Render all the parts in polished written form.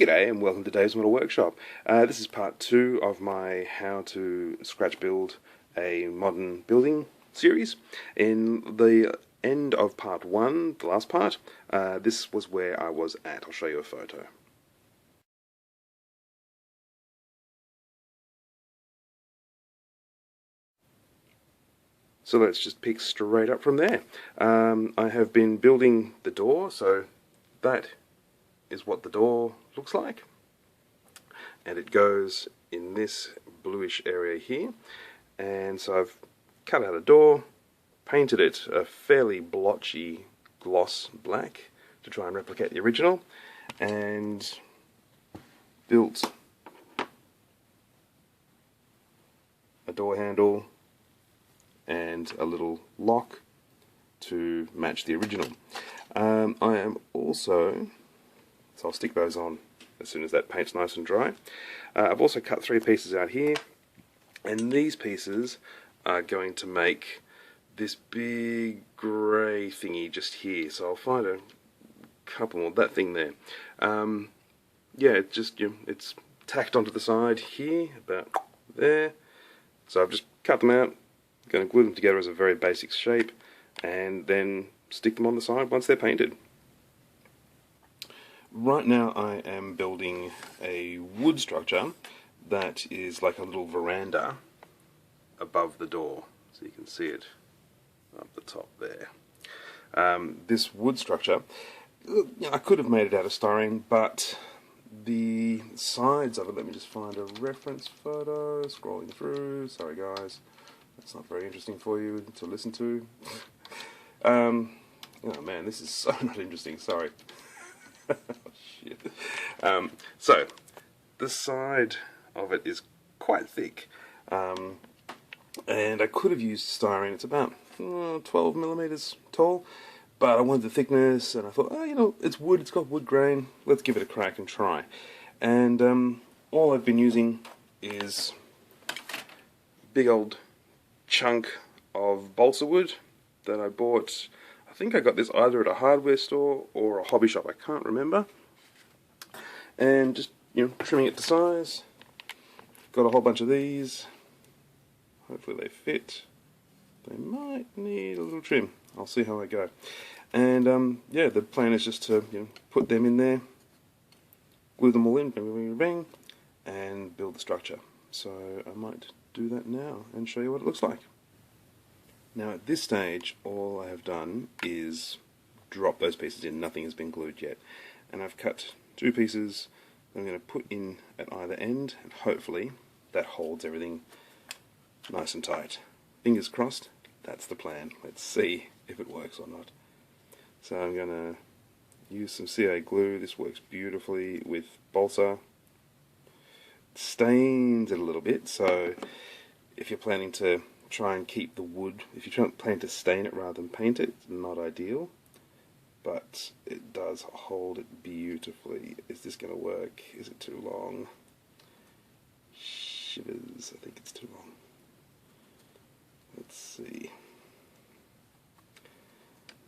G'day and welcome to Dave's Model Workshop. This is part 2 of my how to scratch build a modern building series. In the end of part 1, the last part, this was where I was at. I'll show you a photo. So let's just pick straight up from there. I have been building the door, so that is what the door looks like, and it goes in this bluish area here. And so I've cut out a door, painted it a fairly blotchy gloss black to try and replicate the original, and built a door handle and a little lock to match the original. I am also, so I'll stick those on as soon as that paint's nice and dry. I've also cut 3 pieces out here, and these pieces are going to make this big grey thingy just here. So I'll find a couple more, that thing there. Yeah, it's just, it's tacked onto the side here, about there. So I've just cut them out, going to glue them together as a very basic shape, and then stick them on the side once they're painted. Right now I am building a wood structure that is like a little veranda above the door, so you can see it up the top there. This wood structure, I could have made it out of styrene, but the sides of it, let me just find a reference photo, scrolling through, sorry guys, that's not very interesting for you to listen to. Oh man, this is so not interesting, sorry. Oh, shit. So the side of it is quite thick, and I could have used styrene. It's about 12 millimeters tall, but I wanted the thickness, and I thought, oh, it's wood, it's got wood grain, let's give it a crack and try. And all I've been using is a big old chunk of balsa wood that I bought. I think I got this either at a hardware store or a hobby shop, I can't remember. And just, trimming it to size. Got a whole bunch of these. Hopefully they fit. They might need a little trim. I'll see how I go. And yeah, the plan is just to put them in there, glue them all in, bang, bang, bang, and build the structure. So I might do that now and show you what it looks like. Now at this stage, all I have done is drop those pieces in. Nothing has been glued yet. And I've cut 2 pieces that I'm going to put in at either end, and hopefully that holds everything nice and tight. Fingers crossed, that's the plan. Let's see if it works or not. So I'm going to use some CA glue. This works beautifully with balsa. It stains it a little bit, so if you're planning to try and keep the wood, if you plan to stain it rather than paint it, it's not ideal, but it does hold it beautifully. Is this going to work? Is it too long? Shivers, I think it's too long. Let's see.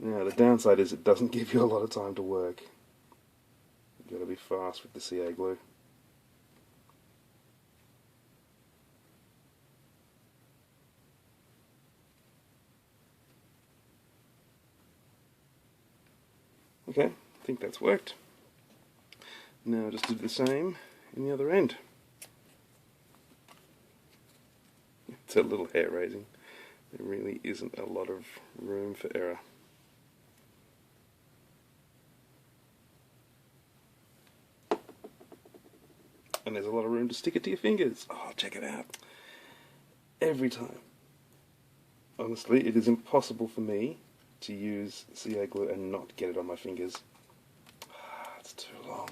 Now the downside is it doesn't give you a lot of time to work. You've got to be fast with the CA glue. Okay, I think that's worked. Now just do the same in the other end. It's a little hair raising. There really isn't a lot of room for error. And there's a lot of room to stick it to your fingers. Oh, check it out. Every time. Honestly, it is impossible for me to use CA glue and not get it on my fingers. It's too long.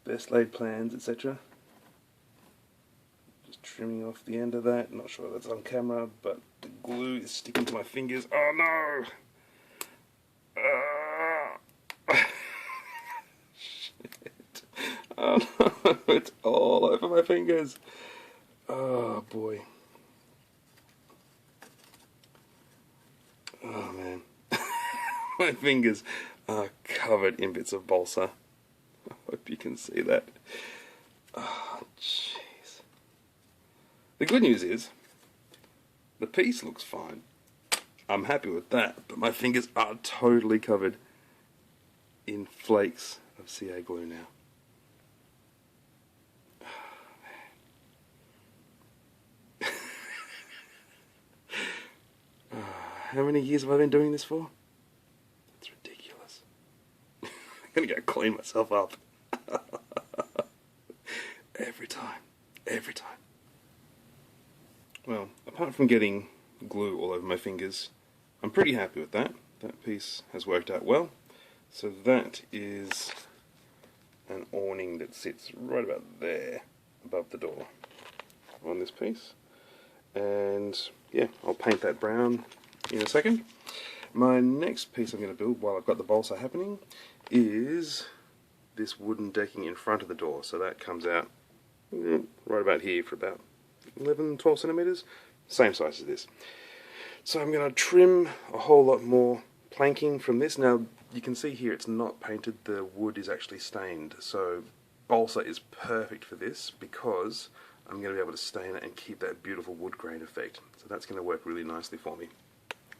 Best laid plans, etc. Just trimming off the end of that. Not sure that's on camera, but the glue is sticking to my fingers. Oh no! Shit. Oh no, it's all over my fingers. Oh boy. Oh man. My fingers are covered in bits of balsa. I hope you can see that. Oh, jeez. The good news is, the piece looks fine. I'm happy with that, but my fingers are totally covered in flakes of CA glue now. How many years have I been doing this for? That's ridiculous. I'm gonna go clean myself up. Every time. Every time. Well, apart from getting glue all over my fingers, I'm pretty happy with that. That piece has worked out well. So that is an awning that sits right about there, above the door, on this piece. And yeah, I'll paint that brown in a second. My next piece I'm going to build while I've got the balsa happening is this wooden decking in front of the door. So that comes out right about here for about 11-12 centimeters, same size as this. So I'm going to trim a whole lot more planking from this. Now you can see here it's not painted, the wood is actually stained, so balsa is perfect for this because I'm going to be able to stain it and keep that beautiful wood grain effect. So that's going to work really nicely for me.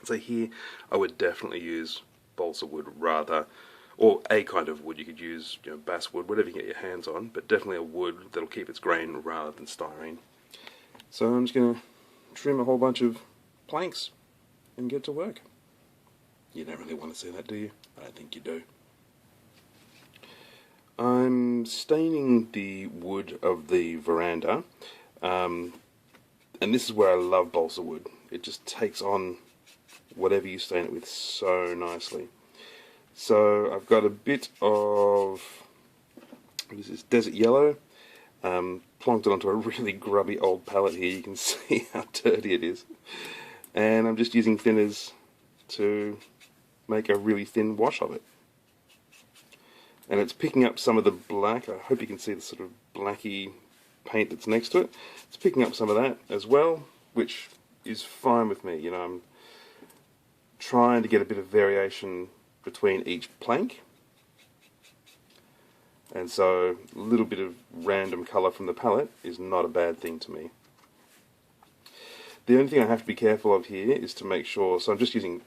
So here I would definitely use balsa wood rather, or a kind of wood. You could use, you know, basswood, whatever you get your hands on, but definitely a wood that'll keep its grain rather than styrene. So I'm just going to trim a whole bunch of planks and get to work. You don't really want to see that, do you? I don't think you do. I'm staining the wood of the veranda, and this is where I love balsa wood. It just takes on whatever you stain it with so nicely. So I've got a bit of, this is desert yellow, plonked it onto a really grubby old palette here. You can see how dirty it is. And I'm just using thinners to make a really thin wash of it. And it's picking up some of the black. I hope you can see the sort of blacky paint that's next to it. It's picking up some of that as well, which is fine with me. You know, I'm trying to get a bit of variation between each plank. And so a little bit of random colour from the palette is not a bad thing to me. The only thing I have to be careful of here is to make sure, so I'm just using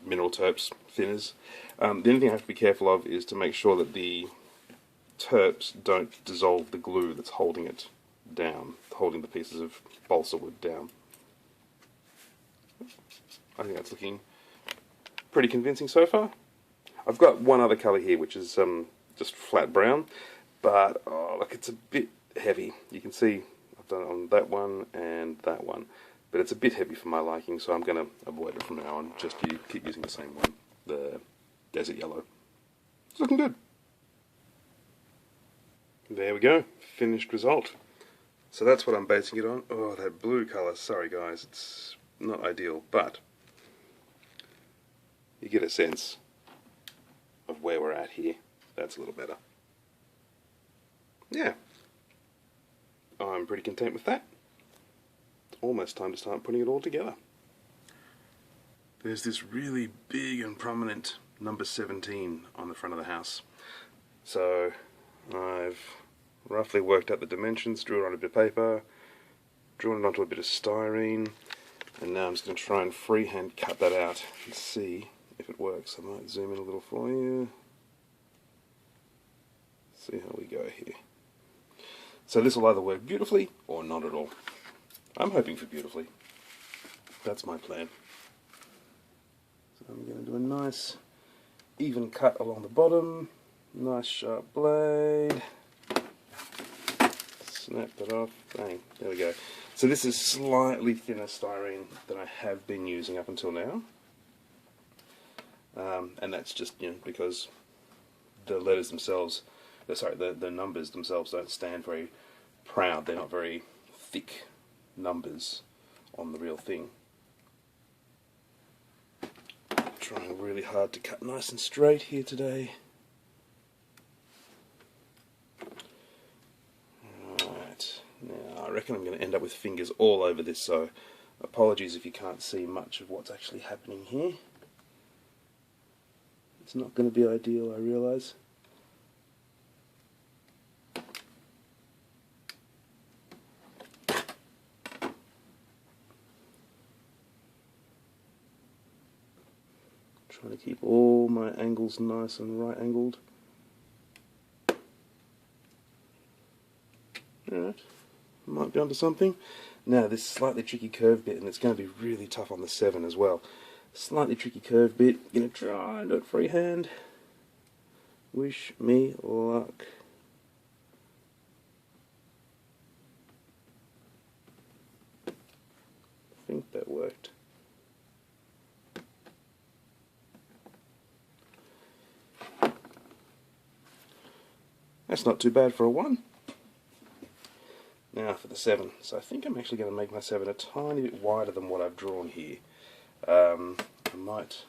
mineral terps thinners. The only thing I have to be careful of is to make sure that the terps don't dissolve the glue that's holding it down, holding the pieces of balsa wood down. I think that's looking pretty convincing so far. I've got one other colour here which is just flat brown, but oh, look, it's a bit heavy. You can see I've done it on that one and that one, but it's a bit heavy for my liking, so I'm going to avoid it from now on. Just keep using the same one, the desert yellow. It's looking good. There we go, finished result. So that's what I'm basing it on. Oh, that blue colour, sorry guys, it's not ideal, but you get a sense of where we're at here. That's a little better. Yeah, I'm pretty content with that. It's almost time to start putting it all together. There's this really big and prominent number 17 on the front of the house. So I've roughly worked out the dimensions, drew it on a bit of paper, drawn it onto a bit of styrene, and now I'm just going to try and freehand cut that out and see if it works. I might zoom in a little for you. See how we go here. So this will either work beautifully or not at all. I'm hoping for beautifully. That's my plan. So I'm going to do a nice even cut along the bottom. Nice sharp blade. Snap that off. Bang. There we go. So this is slightly thinner styrene than I have been using up until now. And that's just, you know, because the letters themselves, the numbers themselves don't stand very proud. They're not very thick numbers on the real thing. Trying really hard to cut nice and straight here today. Alright, now I reckon I'm going to end up with fingers all over this, so apologies if you can't see much of what's actually happening here. It's not going to be ideal, I realise. Trying to keep all my angles nice and right angled. Alright, might be onto something. Now this slightly tricky curve bit, and it's going to be really tough on the 7 as well. Slightly tricky curve bit, going to try and do it freehand. Wish me luck. I think that worked. That's not too bad for a 1. Now for the 7. So I think I'm actually going to make my 7 a tiny bit wider than what I've drawn here. I might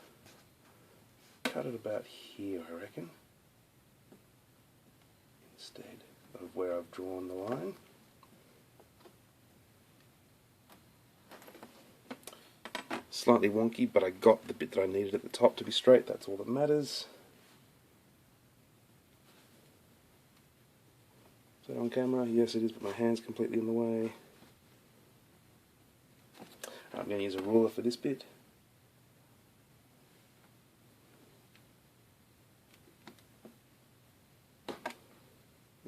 cut it about here, I reckon, instead of where I've drawn the line. Slightly wonky, but I got the bit that I needed at the top to be straight. That's all that matters. Is that on camera? Yes it is, but my hand's completely in the way. I'm going to use a ruler for this bit.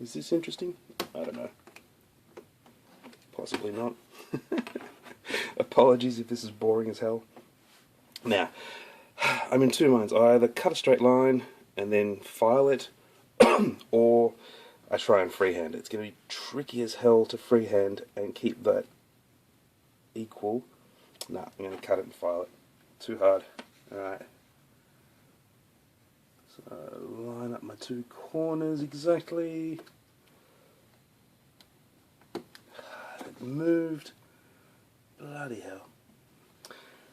Is this interesting? I don't know. Possibly not. Apologies if this is boring as hell. Now, I'm in two minds. I either cut a straight line and then file it, or I try and freehand it. It's going to be tricky as hell to freehand and keep that equal. Nah, I'm going to cut it and file it. Too hard. Alright. So, line up my two corners exactly. It moved. Bloody hell.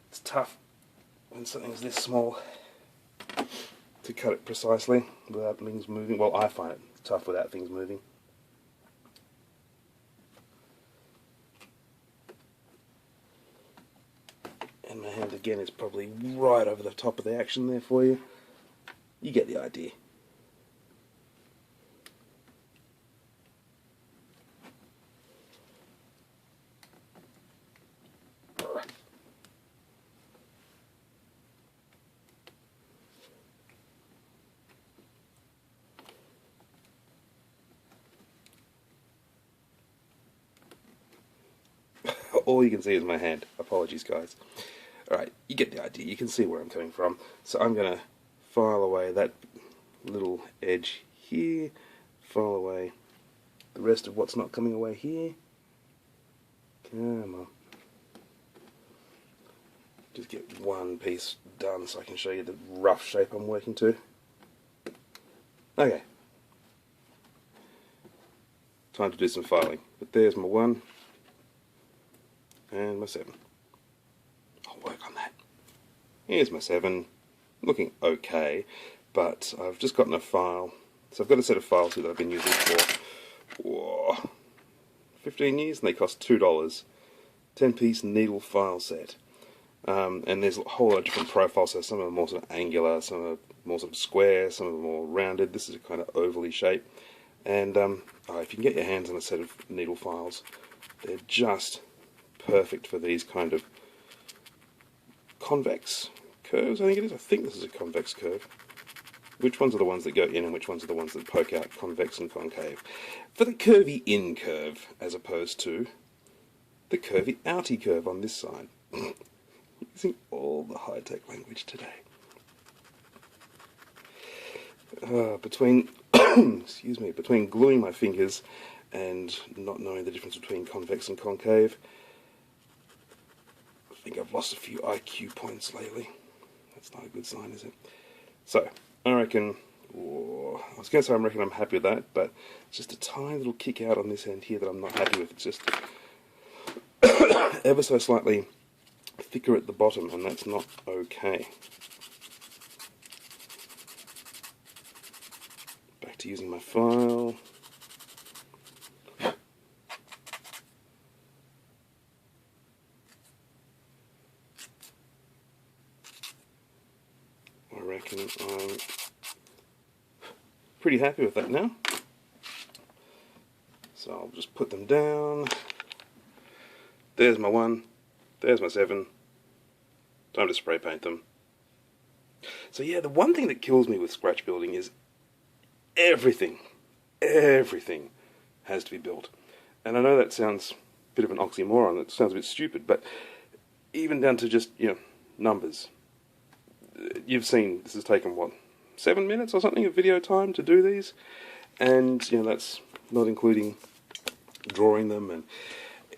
It's tough when something's this small to cut it precisely without things moving. Well, I find it tough without things moving. And my hand again is probably right over the top of the action there for you. You get the idea. All you can see is my hand. Apologies, guys. Alright, you get the idea. You can see where I'm coming from. So I'm going to file away that little edge here, file away the rest of what's not coming away here. Come on. Just get one piece done so I can show you the rough shape I'm working to. Okay. Time to do some filing. But there's my 1 and my 7. I'll work on that. Here's my 7. Looking okay, but I've just gotten a file. So I've got a set of files here that I've been using for 15 years, and they cost $2. 10-piece needle file set. And there's a whole lot of different profiles, so some of them are more sort of angular, some are more sort of square, some of them are more rounded. This is a kind of ovally shape. And if you can get your hands on a set of needle files, they're just perfect for these kind of convex curves, I think it is. I think this is a convex curve. Which ones are the ones that go in and which ones are the ones that poke out, convex and concave? For the curvy in curve, as opposed to the curvy outy curve on this side. Using all the high-tech language today. Between excuse me, between gluing my fingers and not knowing the difference between convex and concave, I think I've lost a few IQ points lately. That's not a good sign, is it? So, I reckon, I was going to say I reckon I'm happy with that, but it's just a tiny little kick out on this end here that I'm not happy with. It's just ever so slightly thicker at the bottom, and that's not okay. Back to using my file. I reckon I'm pretty happy with that now. So I'll just put them down. There's my 1. There's my 7. Time to spray paint them. So yeah, the one thing that kills me with scratch building is everything has to be built. And I know that sounds a bit of an oxymoron, it sounds a bit stupid, but even down to just, numbers. You've seen this has taken, what, 7 minutes or something of video time to do these? And, that's not including drawing them, and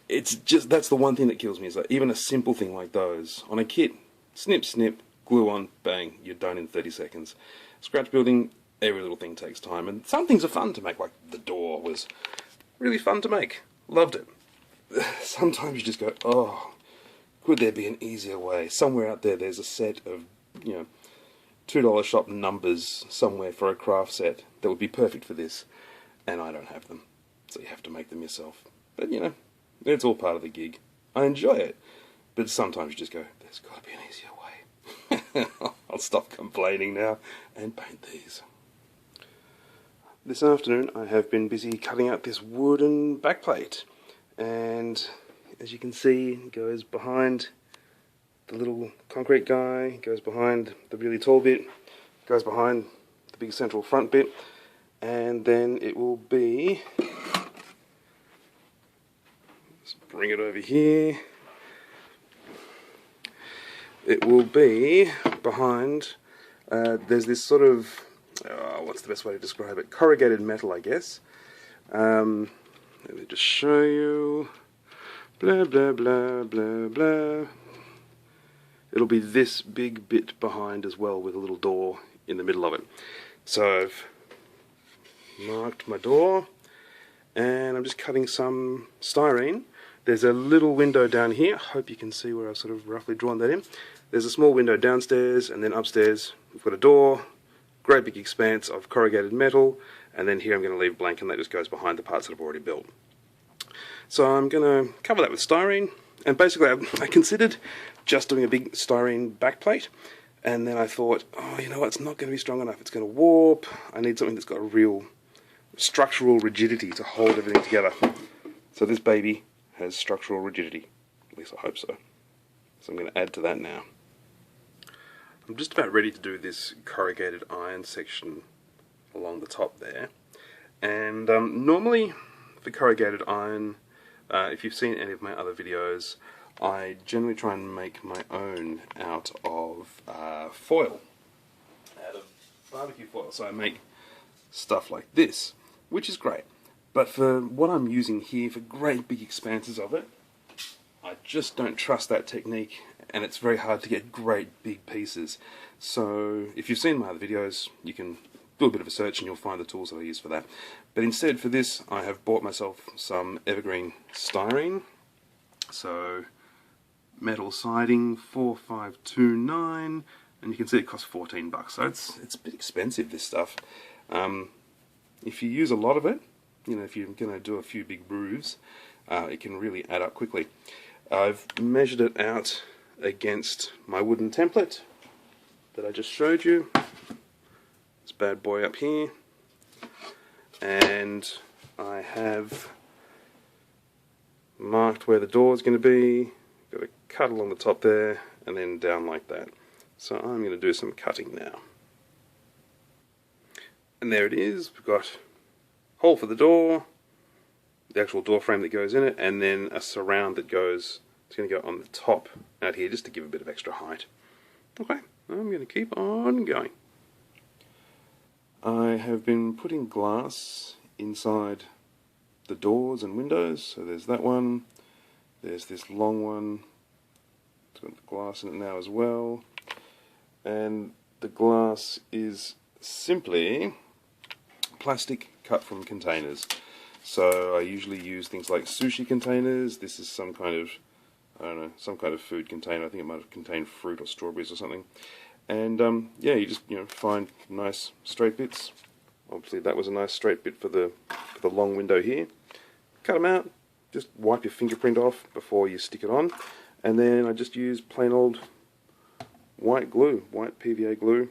it's just, that's the one thing that kills me, is that even a simple thing like those, on a kit, snip, snip, glue on, bang, you're done in 30 seconds. Scratch building, every little thing takes time, and some things are fun to make, like the door was really fun to make. Loved it. Sometimes you just go, oh, could there be an easier way? Somewhere out there there's a set of, $2 shop numbers somewhere for a craft set that would be perfect for this, and I don't have them. So you have to make them yourself. But, it's all part of the gig. I enjoy it, but sometimes you just go, there's got to be an easier way. I'll stop complaining now and paint these. This afternoon I have been busy cutting out this wooden backplate, and as you can see, it goes behind the little concrete guy, goes behind the really tall bit, goes behind the big central front bit, and then it will be, let's bring it over here, it will be behind, there's this sort of, what's the best way to describe it, corrugated metal, I guess. Let me just show you, blah blah blah blah blah. It'll be this big bit behind as well, with a little door in the middle of it. So I've marked my door, and I'm just cutting some styrene. There's a little window down here. I hope you can see where I've sort of roughly drawn that in. There's a small window downstairs, and then upstairs we've got a door, great big expanse of corrugated metal, and then here I'm going to leave blank, and that just goes behind the parts that I've already built. So I'm going to cover that with styrene, and basically I considered just doing a big styrene backplate, and then I thought, oh, you know what, it's not going to be strong enough, it's going to warp, I need something that's got a real structural rigidity to hold everything together. So this baby has structural rigidity, at least I hope so. So I'm going to add to that now. I'm just about ready to do this corrugated iron section along the top there, and normally for corrugated iron, if you've seen any of my other videos, I generally try and make my own out of foil, out of barbecue foil. So I make stuff like this, which is great. But for what I'm using here, for great big expanses of it, I just don't trust that technique, and it's very hard to get great big pieces. So if you've seen my other videos, you can do a bit of a search and you'll find the tools that I use for that. But instead for this, I have bought myself some Evergreen styrene. So metal siding, 4529, and you can see it costs $14. So it's a bit expensive, this stuff. If you use a lot of it, if you're going to do a few big roofs, it can really add up quickly. I've measured it out against my wooden template that I just showed you. This bad boy up here, and I have marked where the door is going to be. Got a cut along the top there, and then down like that. So I'm going to do some cutting now. And there it is. We've got a hole for the door, the actual door frame that goes in it, and then a surround that goes, it's going to go on the top out here just to give a bit of extra height. Okay, I'm going to keep on going. I have been putting glass inside the doors and windows, so there's that one, there's this long one, it's got the glass in it now as well, and the glass is simply plastic cut from containers. So I usually use things like sushi containers. This is some kind of, I don't know, some kind of food container. I think it might have contained fruit or strawberries or something. And yeah, you just find nice straight bits. Obviously that was a nice straight bit for the long window here. Cut them out. Just wipe your fingerprint off before you stick it on. And then I just use plain old white glue, white PVA glue,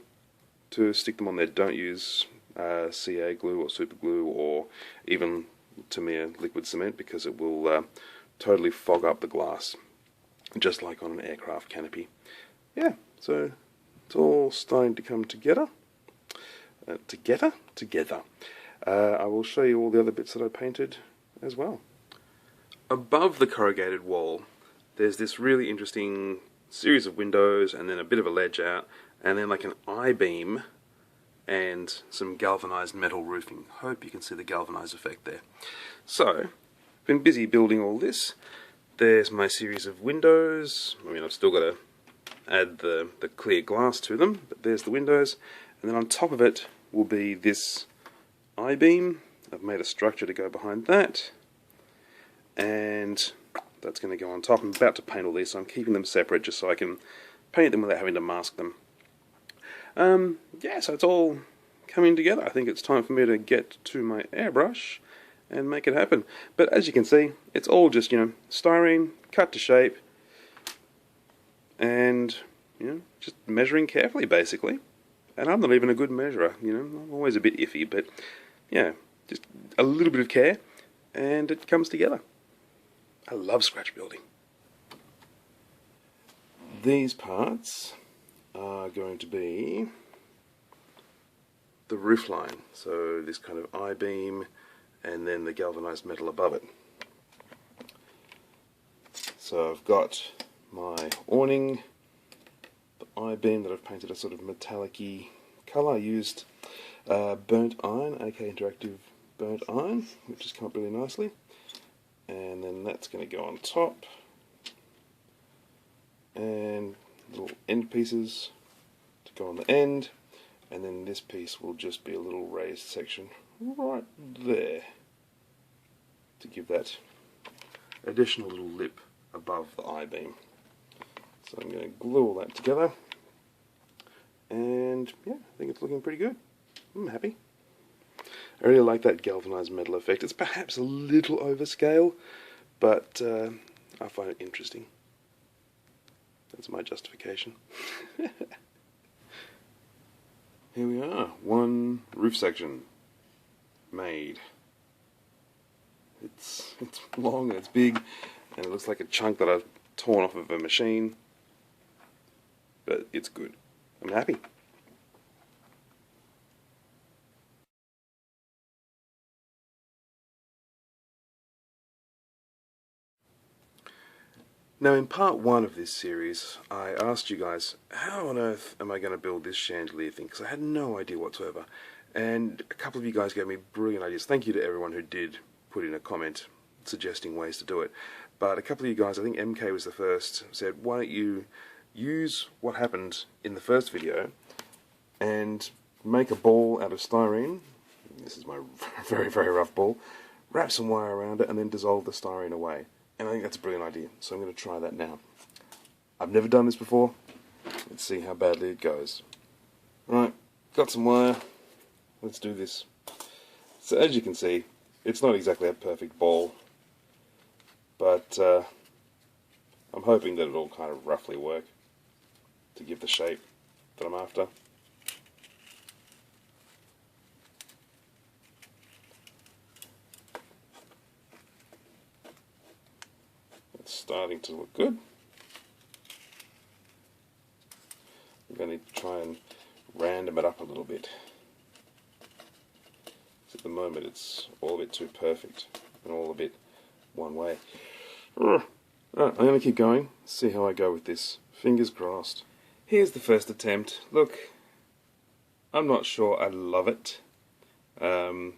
to stick them on there. Don't use CA glue or super glue or even Tamiya liquid cement, because it will totally fog up the glass, just like on an aircraft canopy. Yeah, so It's all starting to come together. Together. I will show you all the other bits that I painted as well. Above the corrugated wall, there's this really interesting series of windows and then a bit of a ledge out, and then like an I-beam and some galvanized metal roofing. Hope you can see the galvanized effect there. So, been busy building all this. There's my series of windows. I mean, I've still got to add the clear glass to them, but there's the windows. And then on top of it will be this I-beam. I've made a structure to go behind that. And that's going to go on top. I'm about to paint all these, so I'm keeping them separate just so I can paint them without having to mask them. Yeah, so it's all coming together. I think it's time for me to get to my airbrush and make it happen. But as you can see, it's all just, styrene, cut to shape, and, just measuring carefully, basically. And I'm not even a good measurer, I'm always a bit iffy, but, yeah, just a little bit of care, and it comes together. I love scratch building. These parts are going to be the roof line, so this kind of I-beam and then the galvanized metal above it. So I've got my awning, the I-beam that I've painted a sort of metallic-y colour. I used burnt iron, aka interactive burnt iron, which has come up really nicely. And then that's going to go on top, and little end pieces to go on the end, and then this piece will just be a little raised section right there to give that additional little lip above the I-beam. So I'm going to glue all that together, and yeah, I think it's looking pretty good. I'm happy. I really like that galvanized metal effect. It's perhaps a little overscale, but I find it interesting. That's my justification. Here we are, one roof section made. It's long and it's big, and it looks like a chunk that I've torn off of a machine, but it's good. I'm happy. Now in part 1 of this series, I asked you guys, how on earth am I going to build this chandelier thing? Because I had no idea whatsoever. And a couple of you guys gave me brilliant ideas. Thank you to everyone who did put in a comment suggesting ways to do it. But a couple of you guys, I think MK was the first, said, why don't you use what happened in the first video and make a ball out of styrene. This is my very, very rough ball. Wrap some wire around it and then dissolve the styrene away. And I think that's a brilliant idea, so I'm going to try that now. I've never done this before. Let's see how badly it goes. Right, got some wire. Let's do this. So as you can see, it's not exactly a perfect ball, but I'm hoping that it'll kind of roughly work to give the shape that I'm after. Starting to look good. I'm going to try and random it up a little bit. At the moment it's all a bit too perfect and all a bit one way. Right, I'm going to keep going, see how I go with this. Fingers crossed. Here's the first attempt. Look, I'm not sure I love it. I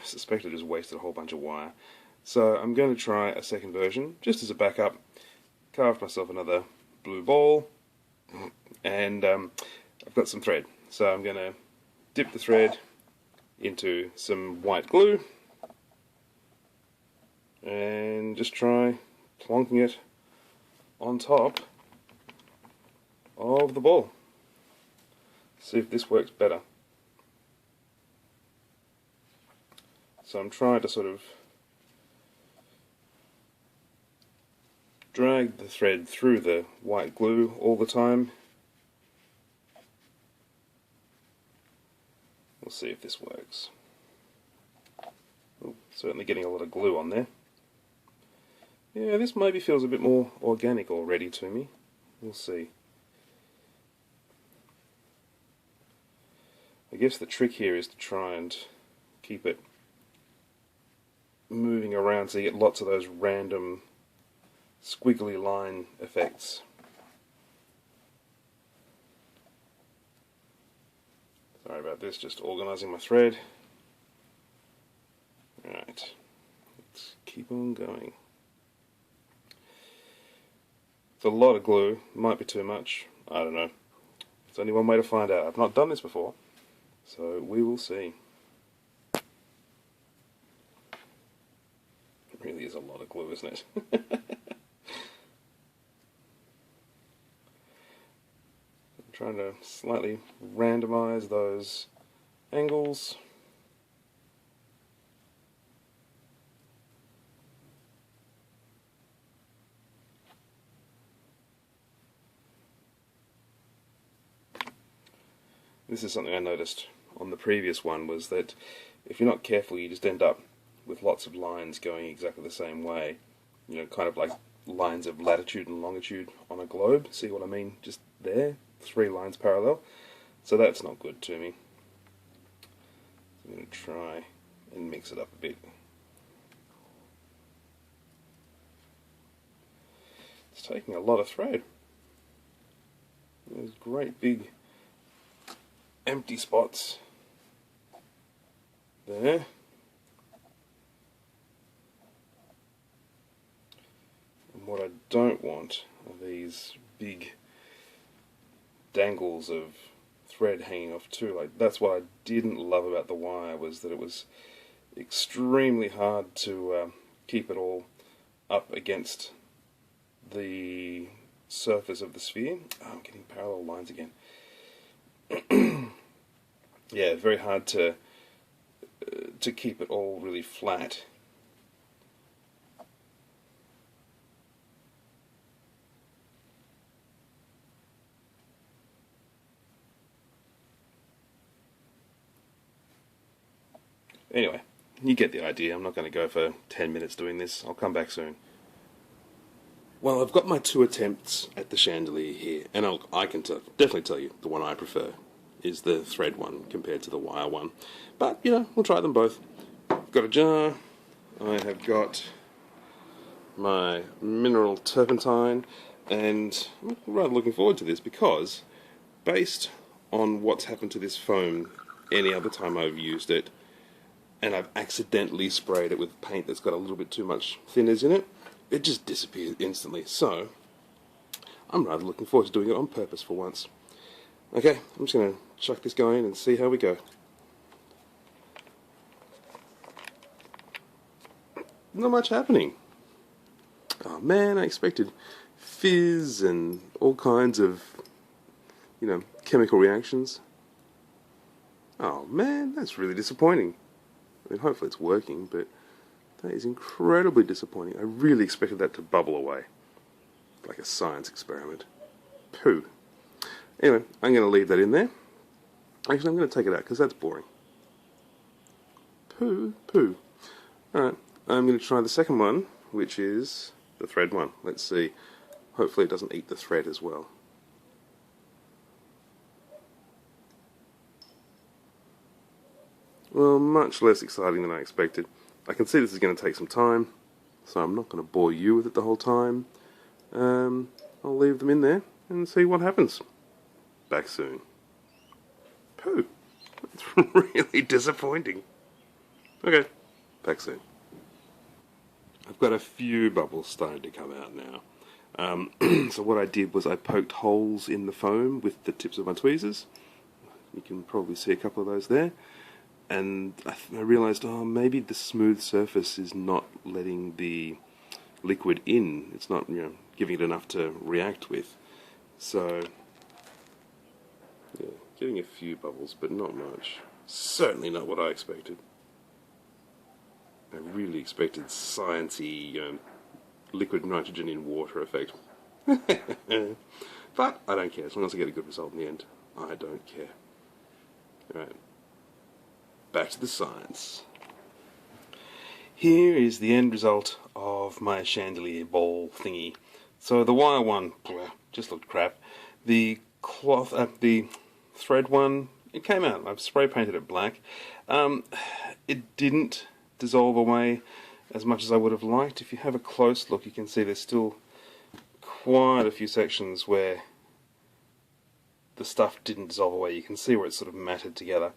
suspect I just wasted a whole bunch of wire. So I'm going to try a second version, just as a backup. Carved myself another blue ball, and I've got some thread. So I'm going to dip the thread into some white glue, and just try plonking it on top of the ball. See if this works better. So I'm trying to sort of drag the thread through the white glue all the time. We'll see if this works. Oh, certainly getting a lot of glue on there. Yeah, this maybe feels a bit more organic already to me. We'll see. I guess the trick here is to try and keep it moving around so you get lots of those random squiggly line effects. Sorry about this, just organising my thread. Right, let's keep on going. It's a lot of glue, might be too much, I don't know. There's only one way to find out. I've not done this before, so we will see. It really is a lot of glue, isn't it? I'm trying to slightly randomize those angles. This is something I noticed on the previous one, was that if you're not careful you just end up with lots of lines going exactly the same way. You know, kind of like lines of latitude and longitude on a globe. See what I mean? Just there, 3 lines parallel. So that's not good to me. I'm going to try and mix it up a bit. It's taking a lot of thread. There's great big empty spots there. And what I don't want are these big dangles of thread hanging off too. Like, that's what I didn't love about the wire, was that it was extremely hard to keep it all up against the surface of the sphere. Oh, I'm getting parallel lines again. Yeah, very hard to keep it all really flat. Anyway, you get the idea. I'm not going to go for 10 minutes doing this. I'll come back soon. Well, I've got my 2 attempts at the chandelier here, and I can definitely tell you the one I prefer is the thread one compared to the wire one. But, you know, we'll try them both. I've got a jar. I have got my mineral turpentine, and I'm rather looking forward to this because, based on what's happened to this foam any other time I've used it, and I've accidentally sprayed it with paint that's got a little bit too much thinners in it, it just disappears instantly. So, I'm rather looking forward to doing it on purpose for once. Okay, I'm just going to chuck this going and see how we go. Not much happening. Oh man, I expected fizz and all kinds of, you know, chemical reactions. Oh man, that's really disappointing. I mean, hopefully it's working, but that is incredibly disappointing. I really expected that to bubble away, like a science experiment. Pooh. Anyway, I'm going to leave that in there. Actually, I'm going to take it out because that's boring. Pooh. Alright, I'm going to try the second one, which is the thread one. Let's see. Hopefully it doesn't eat the thread as well. Well, much less exciting than I expected. I can see this is going to take some time, so I'm not going to bore you with it the whole time. I'll leave them in there and see what happens. Back soon. Pooh. It's really disappointing. Okay, back soon. I've got a few bubbles starting to come out now. So what I did was I poked holes in the foam with the tips of my tweezers. You can probably see a couple of those there. And I realised, oh, maybe the smooth surface is not letting the liquid in. It's not, you know, giving it enough to react with. So, yeah, getting a few bubbles, but not much. Certainly not what I expected. I really expected sciencey, liquid nitrogen in water effect. But I don't care. As long as I get a good result in the end, I don't care. Alright. Back to the science. Here is the end result of my chandelier ball thingy. So the wire one just looked crap. The cloth, the thread one it came out. I've spray painted it black. It didn't dissolve away as much as I would have liked. If you have a close look, you can see there's still quite a few sections where the stuff didn't dissolve away. You can see where it's sort of matted together,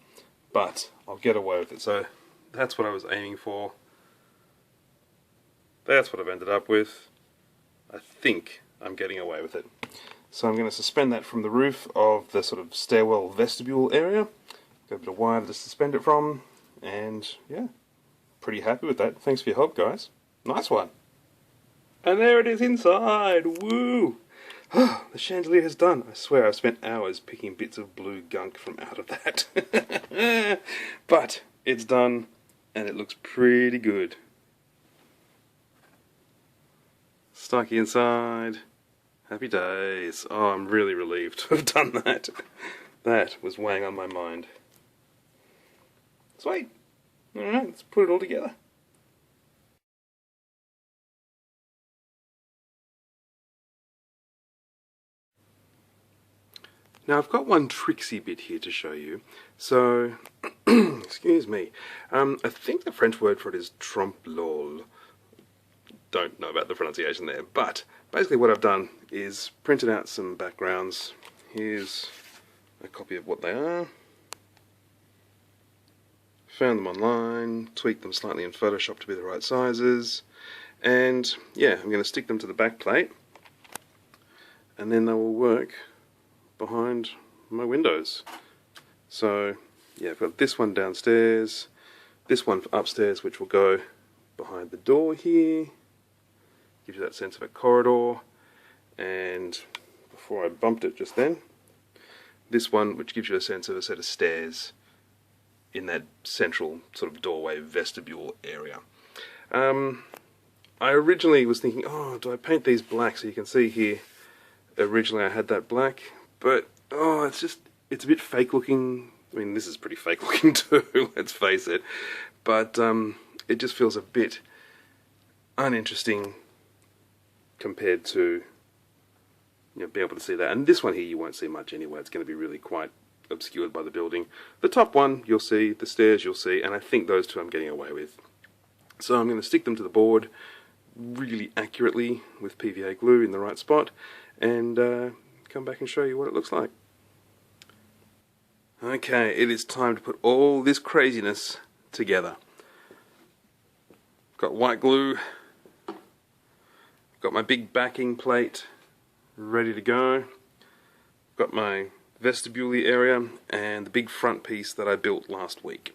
but I'll get away with it. So that's what I was aiming for. That's what I've ended up with. I think I'm getting away with it. So I'm going to suspend that from the roof of the sort of stairwell vestibule area. Got a bit of wire to suspend it from, and yeah, pretty happy with that. Thanks for your help, guys. Nice one. And there it is inside. Woo! The chandelier is done. I swear I've spent hours picking bits of blue gunk from out of that. But it's done, and it looks pretty good. Stuck inside. Happy days. Oh, I'm really relieved to have done that. That was weighing on my mind. Sweet. Alright, let's put it all together. Now I've got one tricksy bit here to show you. So, excuse me, I think the French word for it is trompe. Don't know about the pronunciation there, but basically what I've done is printed out some backgrounds. Here's a copy of what they are. Found them online, tweaked them slightly in Photoshop to be the right sizes, and yeah, I'm going to stick them to the back plate, and then they will work behind my windows. So yeah, I've got this one downstairs, this one upstairs, which will go behind the door here, gives you that sense of a corridor, and before I bumped it just then, this one which gives you a sense of a set of stairs in that central sort of doorway vestibule area. I originally was thinking, oh, do I paint these black? So you can see here, originally I had that black, but oh, it's a bit fake looking. I mean, this is pretty fake looking too, let's face it, but it just feels a bit uninteresting compared to, you know, being able to see that. And this one here you won't see much anyway. It's going to be really quite obscured by the building. The top one you'll see, the stairs you'll see, and I think those two I'm getting away with. So I'm going to stick them to the board really accurately with PVA glue in the right spot, and come back and show you what it looks like. Okay, it is time to put all this craziness together. Got white glue, got my big backing plate ready to go, got my vestibule area and the big front piece that I built last week.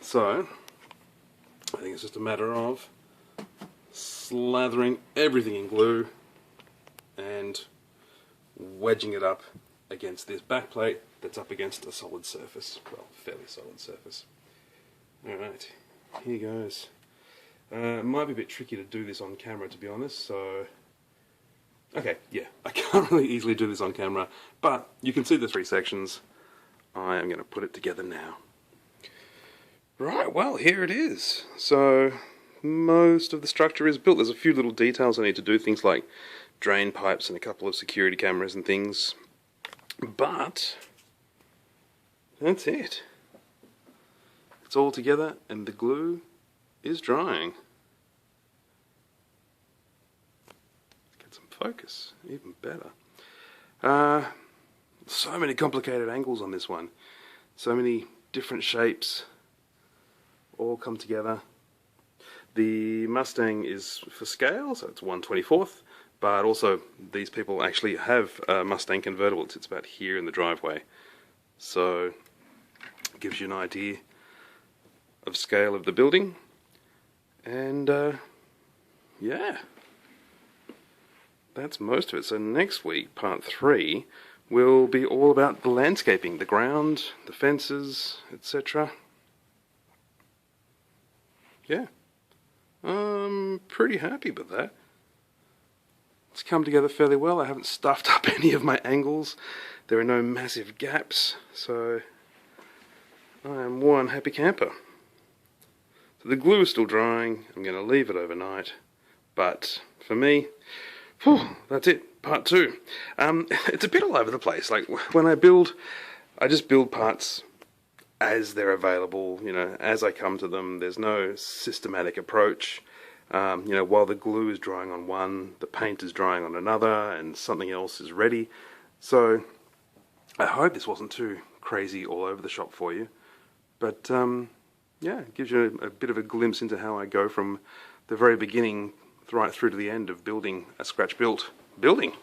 So I think it's just a matter of slathering everything in glue and wedging it up against this back plate that's up against a solid surface, well, fairly solid surface. Alright, here goes. It might be a bit tricky to do this on camera, to be honest, so okay, yeah, I can't really easily do this on camera, but you can see the three sections. I am going to put it together now. Right, well, here it is. So most of the structure is built. There's a few little details I need to do, things like drain pipes and a couple of security cameras and things, but that's it. It's all together and the glue is drying. Get some focus, even better. So many complicated angles on this one. So many different shapes all come together. The Mustang is for scale, so it's 1/24th, but also these people actually have a Mustang convertible. It sits about here in the driveway, so it gives you an idea of scale of the building. And yeah, that's most of it. So next week, part 3, will be all about the landscaping, the ground, the fences, etc. Yeah, I'm pretty happy with that. It's come together fairly well. I haven't stuffed up any of my angles. There are no massive gaps, so I am one happy camper. So the glue is still drying. I'm going to leave it overnight, but for me, whew, that's it. Part 2. It's a bit all over the place. Like when I build I just build parts as they're available, you know, as I come to them. There's no systematic approach. You know, while the glue is drying on one, the paint is drying on another, and something else is ready. So I hope this wasn't too crazy all over the shop for you, but yeah, it gives you a bit of a glimpse into how I go from the very beginning right through to the end of building a scratch-built building.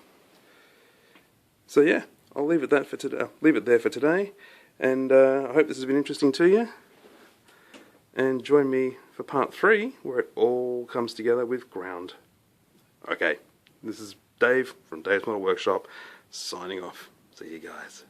So yeah, I'll leave it there for today, and I hope this has been interesting to you. And join me for part 3, where it all comes together with ground. Okay, this is Dave from Dave's Model Workshop, signing off. See you guys.